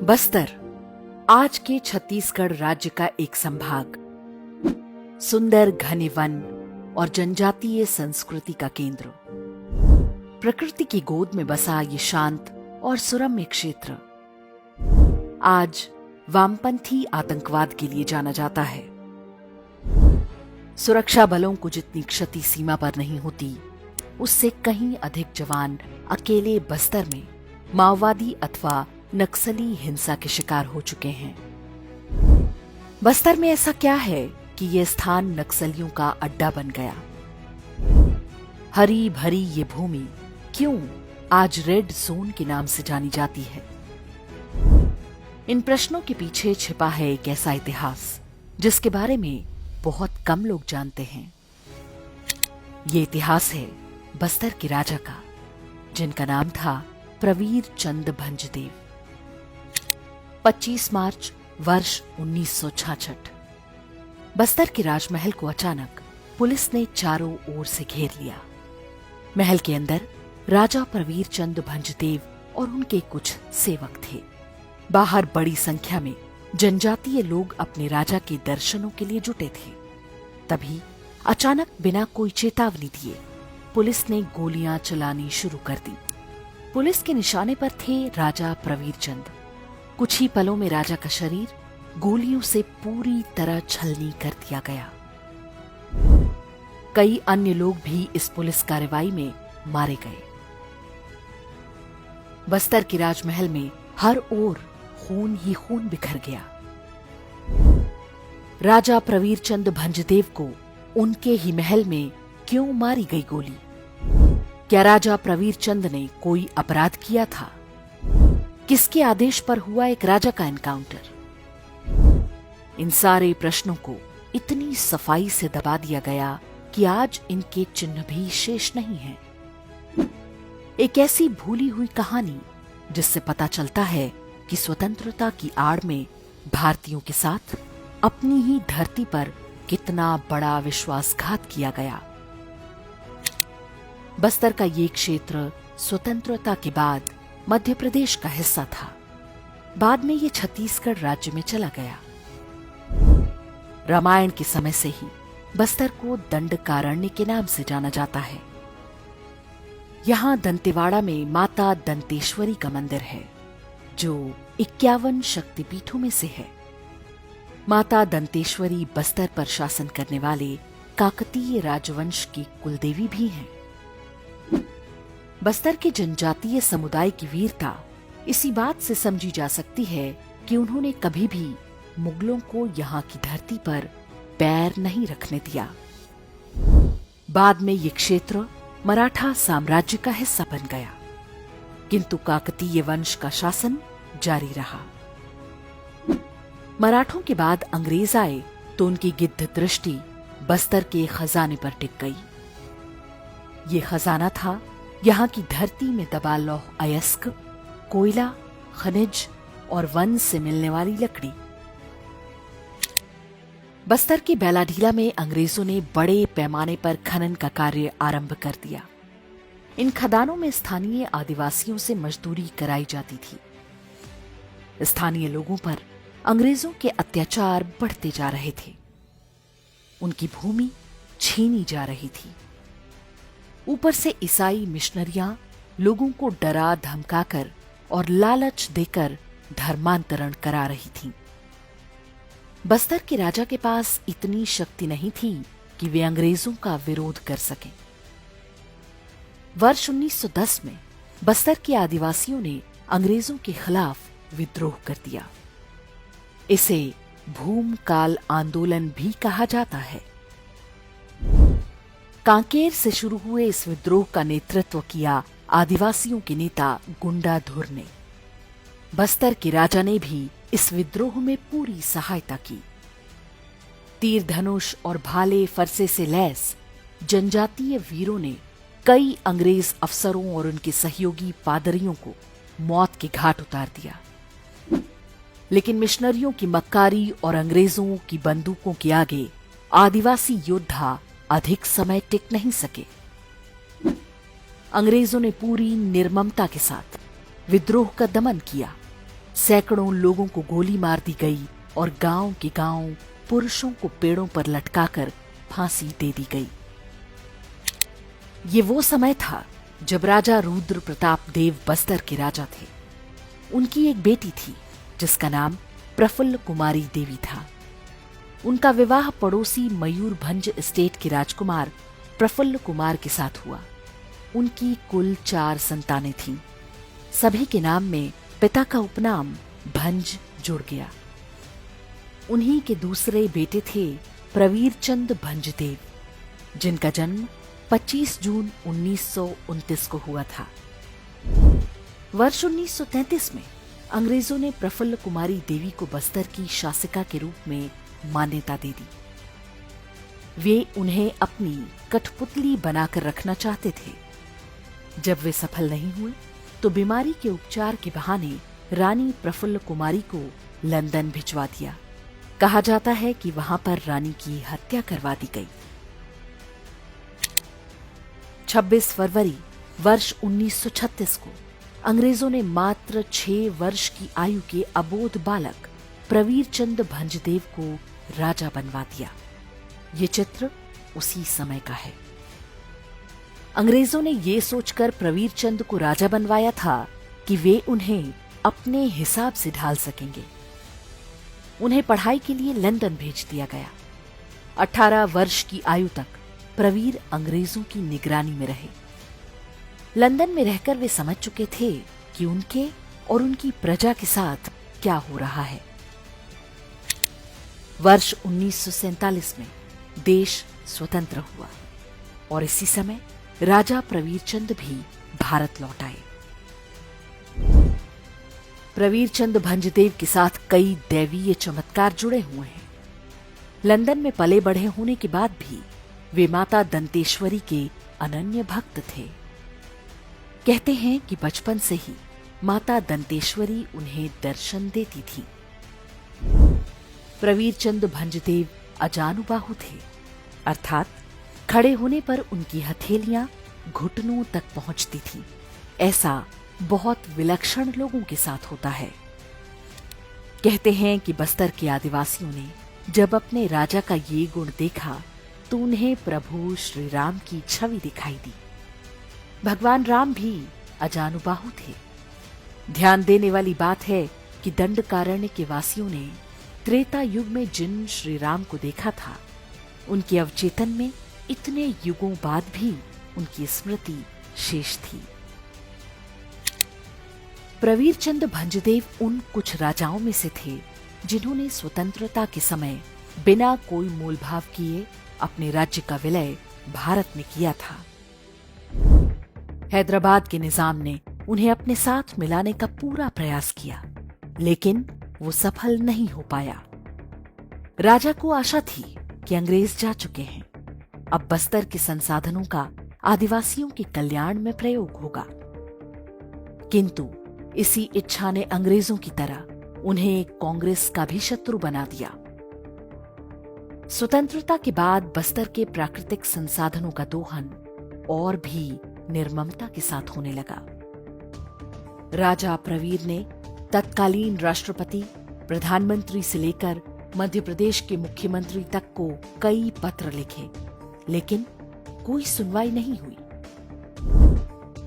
बस्तर आज के छत्तीसगढ़ राज्य का एक संभाग, सुंदर घने वन और जनजातीय संस्कृति का केंद्र। प्रकृति की गोद में बसा ये शांत और सुरम्य क्षेत्र आज वामपंथी आतंकवाद के लिए जाना जाता है। सुरक्षा बलों को जितनी क्षति सीमा पर नहीं होती, उससे कहीं अधिक जवान अकेले बस्तर में माओवादी अथवा नक्सली हिंसा के शिकार हो चुके हैं। बस्तर में ऐसा क्या है कि यह स्थान नक्सलियों का अड्डा बन गया? हरी भरी ये भूमि क्यों आज रेड जोन के नाम से जानी जाती है? इन प्रश्नों के पीछे छिपा है एक ऐसा इतिहास जिसके बारे में बहुत कम लोग जानते हैं। ये इतिहास है बस्तर के राजा का, जिनका नाम था प्रवीर चंद भंजदेव। 25 मार्च वर्ष 1966 बस्तर के राजमहल को अचानक पुलिस ने चारों ओर से घेर लिया। महल के अंदर राजा प्रवीर चंद भंजदेव और उनके कुछ सेवक थे। बाहर बड़ी संख्या में जनजातीय लोग अपने राजा के दर्शनों के लिए जुटे थे। तभी अचानक बिना कोई चेतावनी दिए पुलिस ने गोलियां चलानी शुरू कर दी। पुलिस के निशाने पर थे राजा प्रवीर चंद। कुछ ही पलों में राजा का शरीर गोलियों से पूरी तरह छलनी कर दिया गया। कई अन्य लोग भी इस पुलिस कार्रवाई में मारे गए। बस्तर के राजमहल में हर ओर खून ही खून बिखर गया। राजा प्रवीर चंद भंजदेव को उनके ही महल में क्यों मारी गई गोली? क्या राजा प्रवीर चंद ने कोई अपराध किया था? किसके आदेश पर हुआ एक राजा का एनकाउंटर? इन सारे प्रश्नों को इतनी सफाई से दबा दिया गया कि आज इनके चिन्ह भी शेष नहीं है। एक ऐसी भूली हुई कहानी जिससे पता चलता है कि स्वतंत्रता की आड़ में भारतीयों के साथ अपनी ही धरती पर कितना बड़ा विश्वासघात किया गया। बस्तर का ये क्षेत्र स्वतंत्रता के बाद मध्य प्रदेश का हिस्सा था। बाद में ये छत्तीसगढ़ राज्य में चला गया। रामायण के समय से ही बस्तर को दंडकारण्य के नाम से जाना जाता है। यहां दंतेवाड़ा में माता दंतेश्वरी का मंदिर है, जो 51 शक्तिपीठों में से है। माता दंतेश्वरी बस्तर पर शासन करने वाले काकतीय राजवंश की कुलदेवी भी हैं। बस्तर के जनजातीय समुदाय की वीरता इसी बात से समझी जा सकती है कि उन्होंने कभी भी मुगलों को यहाँ की धरती पर पैर नहीं रखने दिया। बाद में ये क्षेत्र मराठा साम्राज्य का हिस्सा बन गया, किंतु काकतीय वंश का शासन जारी रहा। मराठों के बाद अंग्रेज आए तो उनकी गिद्ध दृष्टि बस्तर के खजाने पर टिक गई। ये खजाना था यहाँ की धरती में दबा लौह अयस्क, कोयला, खनिज और वन से मिलने वाली लकड़ी। बस्तर के बैलाडीला में अंग्रेजों ने बड़े पैमाने पर खनन का कार्य आरंभ कर दिया। इन खदानों में स्थानीय आदिवासियों से मजदूरी कराई जाती थी। स्थानीय लोगों पर अंग्रेजों के अत्याचार बढ़ते जा रहे थे। उनकी भूमि छीनी जा रही थी। ऊपर से ईसाई मिशनरियां लोगों को डरा धमकाकर और लालच देकर धर्मांतरण करा रही थीं। बस्तर के राजा के पास इतनी शक्ति नहीं थी कि वे अंग्रेजों का विरोध कर सकें। वर्ष 1910 में बस्तर के आदिवासियों ने अंग्रेजों के खिलाफ विद्रोह कर दिया। इसे भूमकाल आंदोलन भी कहा जाता है। कांकेर से शुरू हुए इस विद्रोह का नेतृत्व किया आदिवासियों के नेता गुंडाधुर ने। बस्तर के राजा ने भी इस विद्रोह में पूरी सहायता की। तीर धनुष और भाले फरसे से लैस जनजातीय वीरों ने कई अंग्रेज अफसरों और उनके सहयोगी पादरियों को मौत के घाट उतार दिया। लेकिन मिशनरियों की मक्कारी और अंग्रेजों की बंदूकों के आगे आदिवासी योद्धा अधिक समय टिक नहीं सके। अंग्रेजों ने पूरी निर्ममता के साथ विद्रोह का दमन किया। सैकड़ों लोगों को गोली मार दी गई और गांव के गांव पुरुषों को पेड़ों पर लटकाकर फांसी दे दी गई। ये वो समय था जब राजा रुद्र प्रताप देव बस्तर के राजा थे। उनकी एक बेटी थी जिसका नाम प्रफुल्ल कुमारी देवी था। उनका विवाह पड़ोसी मयूरभंज स्टेट के राजकुमार प्रफुल्ल कुमार के साथ हुआ। उनकी कुल 4 संतानें थीं। सभी के नाम में पिता का उपनाम भंज जुड़ गया। उन्हीं के दूसरे बेटे थे प्रवीरचंद भंजदेव, जिनका जन्म 25 जून 1929 को हुआ था। वर्ष 1933 में अंग्रेजों ने प्रफुल्ल कुमारी देवी को बस्तर की शासिका के रूप में मान्यता दे दी। वे उन्हें अपनी कठपुतली बनाकर रखना चाहते थे। जब वे सफल नहीं हुए तो बीमारी के उपचार के बहाने रानी प्रफुल्ल कुमारी को लंदन भिजवा दिया। कहा जाता है कि वहां पर रानी की हत्या करवा दी गई। 26 फरवरी वर्ष 1936 को अंग्रेजों ने मात्र 6 वर्ष की आयु के अबोध बालक प्रवीरचंद भंजदेव को राजा बनवा दिया। ये चित्र उसी समय का है। अंग्रेजों ने ये सोचकर प्रवीरचंद को राजा बनवाया था कि वे उन्हें अपने हिसाब से ढाल सकेंगे। उन्हें पढ़ाई के लिए लंदन भेज दिया गया। 18 वर्ष की आयु तक प्रवीर अंग्रेजों की निगरानी में रहे। लंदन में रहकर वे समझ चुके थे कि उनके और उनकी प्रजा के साथ क्या हो रहा है। वर्ष 1947 में देश स्वतंत्र हुआ और इसी समय राजा प्रवीरचंद भी भारत लौट आए। प्रवीरचंद भंजदेव के साथ कई दैवीय चमत्कार जुड़े हुए हैं। लंदन में पले बढ़े होने के बाद भी वे माता दंतेश्वरी के अनन्य भक्त थे। कहते हैं कि बचपन से ही माता दंतेश्वरी उन्हें दर्शन देती थी। प्रवीरचंद भंजदेव अजानुबाहु थे, अर्थात खड़े होने पर उनकी हथेलियां घुटनों तक पहुंचती थीं। ऐसा बहुत विलक्षण लोगों के साथ होता है। कहते हैं कि बस्तर के आदिवासियों ने जब अपने राजा का ये गुण देखा तो उन्हें प्रभु श्री राम की छवि दिखाई दी। भगवान राम भी अजानुबाहु थे। ध्यान देने वाली बात है कि दंडकारण्य के वासियों ने त्रेता युग में जिन श्री राम को देखा था, उनके अवचेतन में इतने युगों बाद भी उनकी स्मृति शेष थी। प्रवीरचंद भंजदेव उन कुछ राजाओं में से थे जिन्होंने स्वतंत्रता के समय बिना कोई मोलभाव किए अपने राज्य का विलय भारत में किया था। हैदराबाद के निजाम ने उन्हें अपने साथ मिलाने का पूरा प्रयास किया, लेकिन वो सफल नहीं हो पाया। राजा को आशा थी कि अंग्रेज जा चुके हैं, अब बस्तर के संसाधनों का आदिवासियों के कल्याण में प्रयोग होगा। किंतु इसी इच्छा ने अंग्रेजों की तरह उन्हें कांग्रेस का भी शत्रु बना दिया। स्वतंत्रता के बाद बस्तर के प्राकृतिक संसाधनों का दोहन और भी निर्ममता के साथ होने लगा। राजा प्रवीर ने तत्कालीन राष्ट्रपति, प्रधानमंत्री से लेकर मध्य प्रदेश के मुख्यमंत्री तक को कई पत्र लिखे, लेकिन कोई सुनवाई नहीं हुई।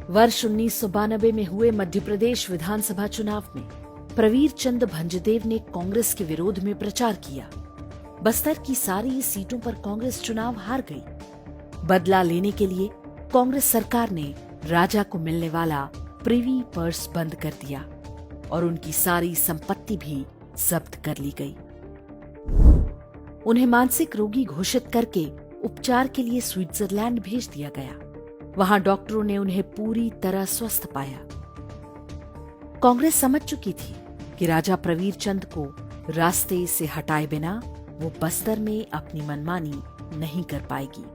वर्ष 1992 में हुए मध्य प्रदेश विधानसभा चुनाव में प्रवीरचंद भंजदेव ने कांग्रेस के विरोध में प्रचार किया। बस्तर की सारी सीटों पर कांग्रेस चुनाव हार गई। बदला लेने के लिए कांग्रेस सरकार ने राजा को मिलने वाला प्रिवी पर्स बंद कर दिया और उनकी सारी संपत्ति भी जब्त कर ली गई। उन्हें मानसिक रोगी घोषित करके उपचार के लिए स्विट्जरलैंड भेज दिया गया। वहां डॉक्टरों ने उन्हें पूरी तरह स्वस्थ पाया। कांग्रेस समझ चुकी थी कि राजा प्रवीरचंद को रास्ते से हटाए बिना वो बस्तर में अपनी मनमानी नहीं कर पाएगी।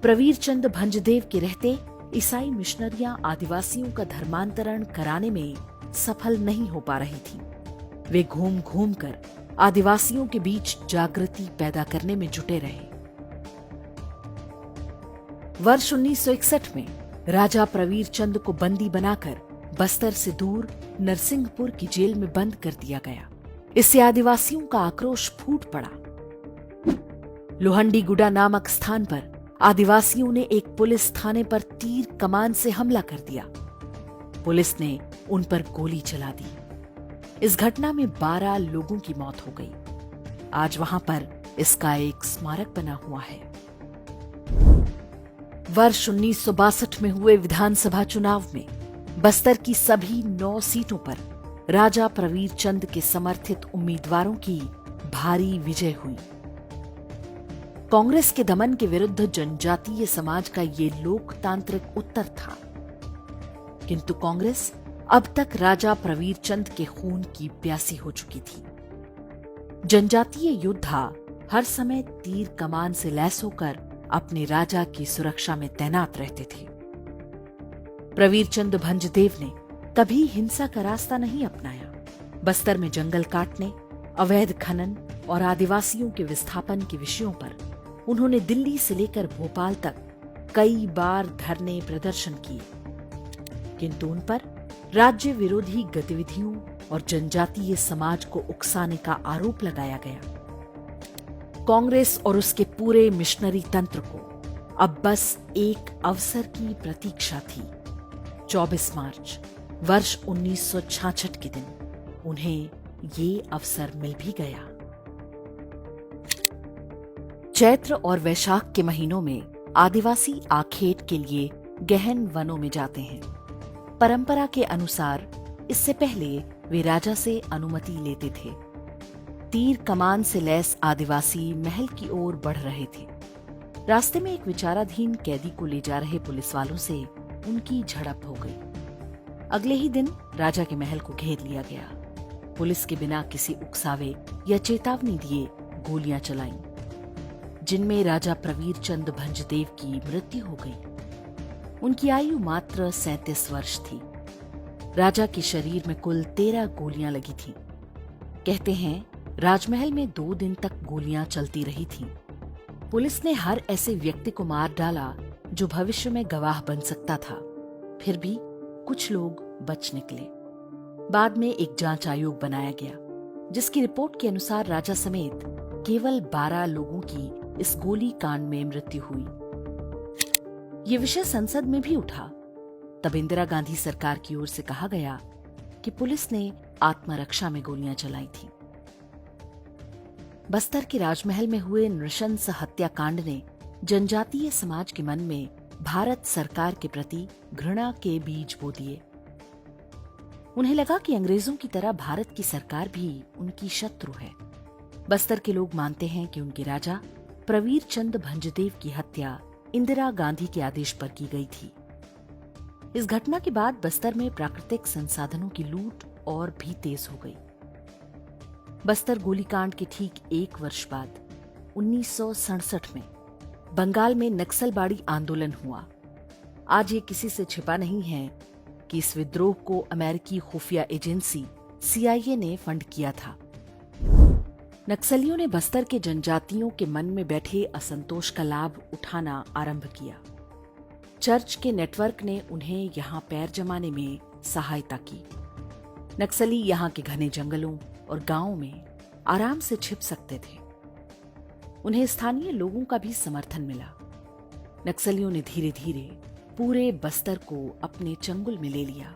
प्रवीरचंद भंजदेव के रहते ईसाई मिशनरियां आदिवासियों का धर्मांतरण कराने में सफल नहीं हो पा रही थीं। वे घूम घूम कर आदिवासियों के बीच जागृति पैदा करने में जुटे रहे। वर्ष 1961 में राजा प्रवीरचंद को बंदी बनाकर बस्तर से दूर नरसिंहपुर की जेल में बंद कर दिया गया। इससे आदिवासियों का आक्रोश फूट पड़ा। लोहंडीगुडा नामक स्थान पर आदिवासियों ने एक पुलिस थाने पर तीर कमान से हमला कर दिया। पुलिस ने उन पर गोली चला दी। इस घटना में 12 लोगों की मौत हो गई। आज वहां पर इसका एक स्मारक बना हुआ है। वर्ष 1962 में हुए विधानसभा चुनाव में बस्तर की सभी 9 सीटों पर राजा प्रवीर चंद के समर्थित उम्मीदवारों की भारी विजय हुई। कांग्रेस के दमन के विरुद्ध जनजातीय समाज का ये लोकतांत्रिक उत्तर था। किंतु कांग्रेस अब तक राजा प्रवीर चंद के खून की प्यासी हो चुकी थी। जनजातीय योद्धा हर समय तीर कमान से लैस होकर अपने राजा की सुरक्षा में तैनात रहते थे। प्रवीर चंद भंजदेव ने कभी हिंसा का रास्ता नहीं अपनाया। बस्तर में जंगल काटने, अवैध खनन और आदिवासियों के विस्थापन के विषयों पर उन्होंने दिल्ली से लेकर भोपाल तक कई बार धरने प्रदर्शन किए, किंतु उन पर राज्य विरोधी गतिविधियों और जनजातीय समाज को उकसाने का आरोप लगाया गया। कांग्रेस और उसके पूरे मिशनरी तंत्र को अब बस एक अवसर की प्रतीक्षा थी। 24 मार्च वर्ष 1966 के दिन उन्हें ये अवसर मिल भी गया। चैत्र और वैशाख के महीनों में आदिवासी आखेट के लिए गहन वनों में जाते हैं। परंपरा के अनुसार इससे पहले वे राजा से अनुमति लेते थे। तीर कमान से लैस आदिवासी महल की ओर बढ़ रहे थे। रास्ते में एक विचाराधीन कैदी को ले जा रहे पुलिस वालों से उनकी झड़प हो गई। अगले ही दिन राजा के महल को घेर लिया गया। पुलिस के बिना किसी उकसावे या चेतावनी दिए गोलियां चलाईं, जिनमें राजा प्रवीर चंद भंजदेव की मृत्यु हो गई। उनकी आयु मात्र 37 वर्ष थी। राजा के शरीर में कुल 13 गोलियां लगी थीं। कहते हैं राजमहल में 2 दिन तक गोलियां चलती रही थीं। पुलिस ने हर ऐसे व्यक्ति को मार डाला जो भविष्य में गवाह बन सकता था। फिर भी कुछ लोग बच निकले। बाद में एक जांच आयोग बनाया गया, जिसकी रिपोर्ट के अनुसार राजा समेत केवल 12 लोगों की इस गोली कांड में मृत्यु हुई। ये विषय संसद में भी उठा। तब इंदिरा गांधी सरकार की ओर से कहा गया कि पुलिस ने आत्मरक्षा में गोलियां चलाई थीं। बस्तर के राजमहल में हुए नृशंस हत्याकांड ने जनजातीय समाज के मन में भारत सरकार के प्रति घृणा के बीज बो दिए। उन्हें लगा कि अंग्रेजों की तरह भारत की सरकार भी उनकी शत्रु है। बस्तर के लोग मानते हैं कि उनके राजा प्रवीर चंद भंजदेव की हत्या इंदिरा गांधी के आदेश पर की गई थी। इस घटना के बाद बस्तर में प्राकृतिक संसाधनों की लूट और भी तेज हो गई। बस्तर गोलीकांड के ठीक 1 वर्ष बाद 1967 में बंगाल में नक्सलबाड़ी आंदोलन हुआ। आज ये किसी से छिपा नहीं है कि इस विद्रोह को अमेरिकी खुफिया एजेंसी CIA ने फंड किया था। नक्सलियों ने बस्तर के जनजातियों के मन में बैठे असंतोष का लाभ उठाना आरंभ किया। चर्च के नेटवर्क ने उन्हें यहां पैर जमाने में सहायता की। नक्सली यहां के घने जंगलों और गांवों में आराम से छिप सकते थे। उन्हें स्थानीय लोगों का भी समर्थन मिला। नक्सलियों ने धीरे धीरे पूरे बस्तर को अपने चंगुल में ले लिया।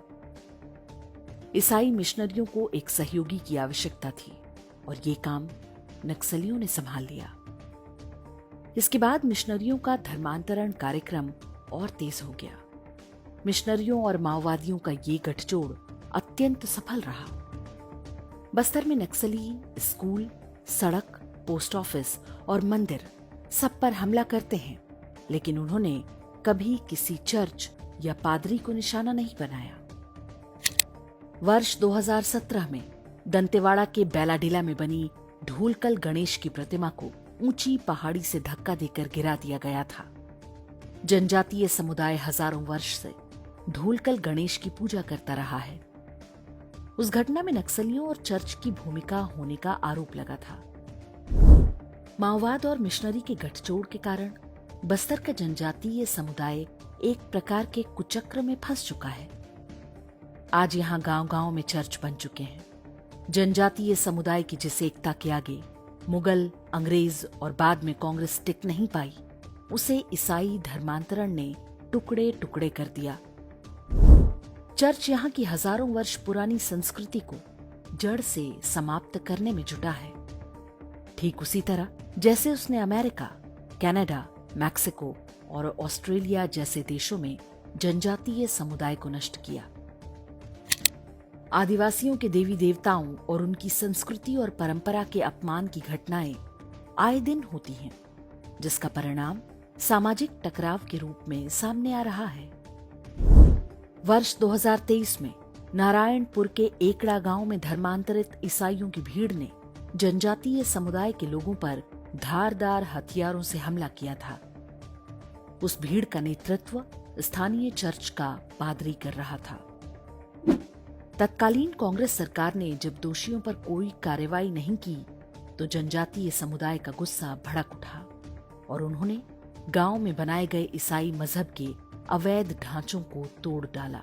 ईसाई मिशनरियों को एक सहयोगी की आवश्यकता थी और ये काम नक्सलियों ने संभाल लिया। इसके बाद मिशनरियों का धर्मांतरण कार्यक्रम और तेज हो गया। मिशनरियों और माओवादियों का ये गठजोड़ अत्यंत सफल रहा। बस्तर में नक्सली स्कूल, सड़क, पोस्ट ऑफिस और मंदिर सब पर हमला करते हैं, लेकिन उन्होंने कभी किसी चर्च या पादरी को निशाना नहीं बनाया। वर्ष 2017 में दंतेवाड़ा के बैलाडीला में बनी ढोलकल गणेश की प्रतिमा को ऊंची पहाड़ी से धक्का देकर गिरा दिया गया था। जनजातीय समुदाय हजारों वर्ष से ढोलकल गणेश की पूजा करता रहा है। उस घटना में नक्सलियों और चर्च की भूमिका होने का आरोप लगा था। माओवाद और मिशनरी के गठजोड़ के कारण बस्तर का जनजातीय समुदाय एक प्रकार के कुचक्र में फंस चुका है। आज यहाँ गांव-गांव में चर्च बन चुके हैं। जनजातीय समुदाय की जिस एकता के आगे मुगल, अंग्रेज और बाद में कांग्रेस टिक नहीं पाई, उसे ईसाई धर्मांतरण ने टुकड़े टुकड़े कर दिया। चर्च यहाँ की हजारों वर्ष पुरानी संस्कृति को जड़ से समाप्त करने में जुटा है, ठीक उसी तरह जैसे उसने अमेरिका, कनाडा, मैक्सिको और ऑस्ट्रेलिया जैसे देशों में जनजातीय समुदाय को नष्ट किया। आदिवासियों के देवी देवताओं और उनकी संस्कृति और परंपरा के अपमान की घटनाएं आए दिन होती हैं, जिसका परिणाम सामाजिक टकराव के रूप में सामने आ रहा है। वर्ष 2023 में नारायणपुर के एकड़ा गांव में धर्मांतरित ईसाइयों की भीड़ ने जनजातीय समुदाय के लोगों पर धारदार हथियारों से हमला किया था। उस भीड़ का नेतृत्व स्थानीय चर्च का पादरी कर रहा था। तत्कालीन कांग्रेस सरकार ने जब दोषियों पर कोई कार्रवाई नहीं की तो जनजातीय समुदाय का गुस्सा भड़क उठा और उन्होंने गांव में बनाए गए ईसाई मजहब के अवैध ढांचों को तोड़ डाला।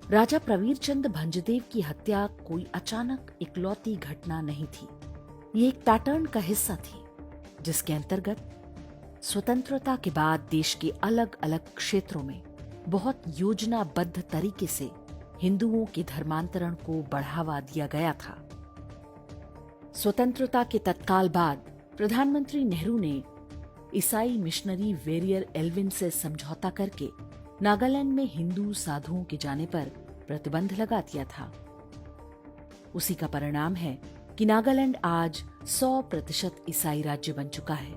राजा प्रवीरचंद भंजदेव की हत्या कोई अचानक इकलौती घटना नहीं थी। ये एक पैटर्न का हिस्सा थी, जिसके अंतर्गत स्वतंत्रता के बाद देश के अलग अलग क्षेत्रों में बहुत योजनाबद्ध तरीके से हिंदुओं के धर्मांतरण को बढ़ावा दिया गया था। स्वतंत्रता के तत्काल बाद प्रधानमंत्री नेहरू ने ईसाई मिशनरी वेरियर एल्विन से समझौता करके नागालैंड में हिंदू साधुओं के जाने पर प्रतिबंध लगा दिया था। उसी का परिणाम है कि नागालैंड आज 100% ईसाई राज्य बन चुका है।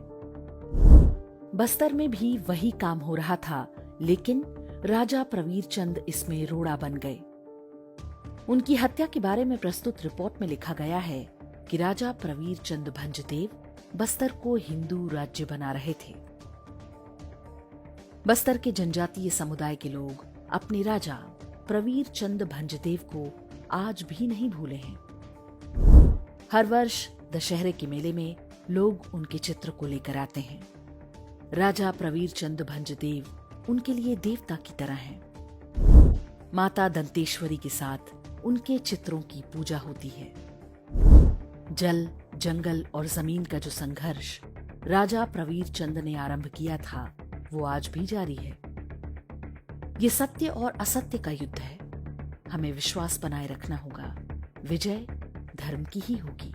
बस्तर में भी वही काम हो रहा था, लेकिन राजा प्रवीरचंद इसमें रोड़ा बन गए। उनकी हत्या के बारे में प्रस्तुत रिपोर्ट में लिखा गया है कि राजा प्रवीरचंद भंजदेव बस्तर को हिंदू राज्य बना रहे थे। बस्तर के जनजातीय समुदाय के लोग अपने राजा प्रवीरचंद भंजदेव को आज भी नहीं भूले हैं। हर वर्ष दशहरे के मेले में लोग उनके चित्र को लेकर आते हैं। राजा प्रवीरचंद भंजदेव उनके लिए देवता की तरह हैं। माता दंतेश्वरी के साथ उनके चित्रों की पूजा होती है। जल, जंगल और जमीन का जो संघर्ष राजा प्रवीरचंद ने आरंभ किया था, वो आज भी जारी है। ये सत्य और असत्य का युद्ध है। हमें विश्वास बनाए रखना होगा। विजय धर्म की ही होगी।